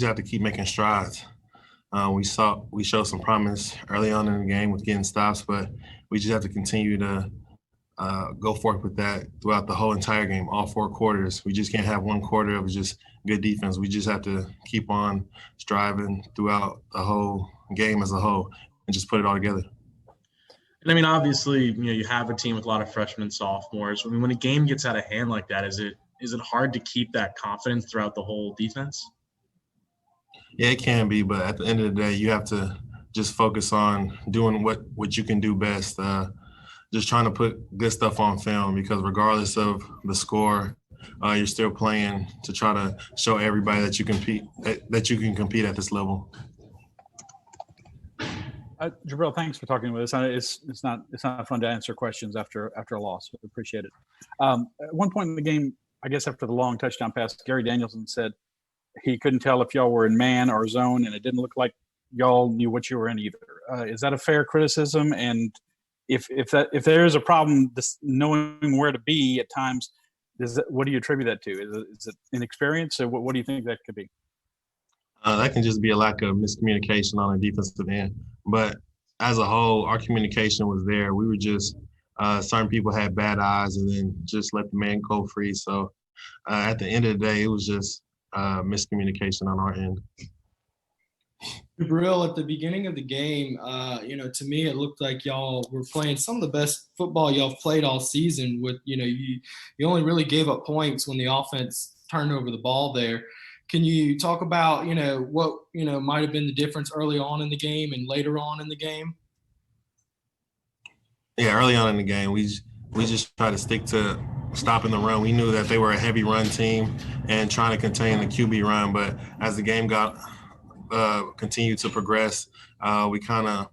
have to keep making strides. We showed some promise early on in the game with getting stops, but we just have to continue to go forth with that throughout the whole entire game, all 4 quarters. We just can't have one quarter of just good defense. We just have to keep on striving throughout the whole game as a whole and just put it all together. And I mean, obviously, you have a team with a lot of freshmen and sophomores. I mean, when a game gets out of hand like that, is it hard to keep that confidence throughout the whole defense? Yeah, it can be, but at the end of the day, you have to just focus on doing what you can do best. Just trying to put good stuff on film, because regardless of the score, you're still playing to try to show everybody that you can compete at this level. Jabril, thanks for talking with us. It's not fun to answer questions after a loss. We appreciate it. At one point in the game, I guess after the long touchdown pass, Gary Danielson said he couldn't tell if y'all were in man or zone, and it didn't look like y'all knew what you were in either. Is that a fair criticism? And if there is a problem, knowing where to be at times, what do you attribute that to? Is it inexperience? Or what do you think that could be? That can just be a lack of miscommunication on the defensive end. But as a whole, our communication was there. We were just certain people had bad eyes and then just let the man go free. So at the end of the day, it was just miscommunication on our end. Jabril, at the beginning of the game, to me it looked like y'all were playing some of the best football y'all played all season. With you only really gave up points when the offense turned over the ball there. Can you talk about what might have been the difference early on in the game and later on in the game? Yeah, early on in the game, we just tried to stick to stopping the run. We knew that they were a heavy run team and trying to contain the QB run. But as the game continued to progress, we kind of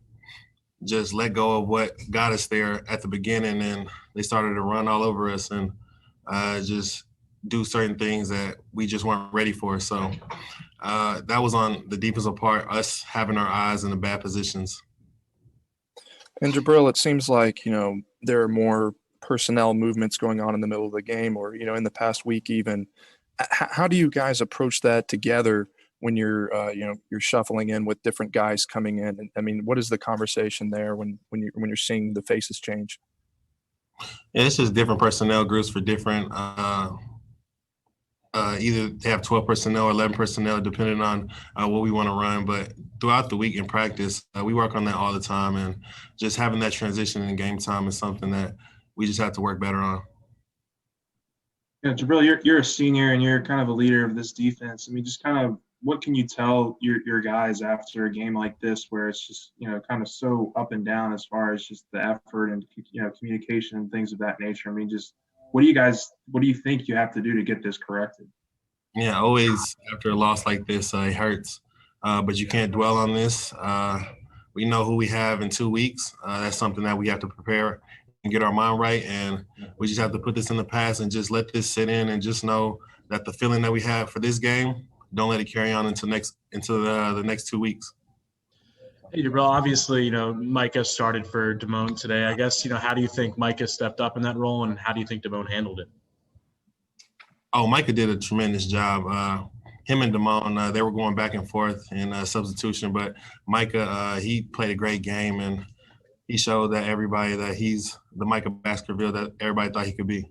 just let go of what got us there at the beginning, and they started to run all over us and just do certain things that we just weren't ready for. So that was on the defensive part, us having our eyes in the bad positions. And Jabril, it seems like, there are more personnel movements going on in the middle of the game, or, in the past week even. How do you guys approach that together when you're shuffling in with different guys coming in? And I mean, what is the conversation there when you're seeing the faces change? Yeah, it's just different personnel groups for different either they have 12 personnel or 11 personnel, depending on what we want to run. But throughout the week in practice, we work on that all the time. And just having that transition in game time is something that we just have to work better on. Yeah, Jabril, you're a senior and you're kind of a leader of this defense. I mean, just kind of what can you tell your guys after a game like this where it's just, kind of so up and down as far as just the effort and, communication and things of that nature? I mean, just what do you think you have to do to get this corrected? Yeah, always after a loss like this, it hurts. But you can't dwell on this. We know who we have in 2 weeks. That's something that we have to prepare and get our mind right. And we just have to put this in the past and just let this sit in and just know that the feeling that we have for this game, don't let it carry on into the next 2 weeks. Hey, Jabril, obviously, Micah started for Damone today. I guess, how do you think Micah stepped up in that role, and how do you think Damone handled it? Oh, Micah did a tremendous job. Him and Damone, they were going back and forth in substitution, but Micah, he played a great game, and he showed that everybody that he's the Micah Baskerville that everybody thought he could be.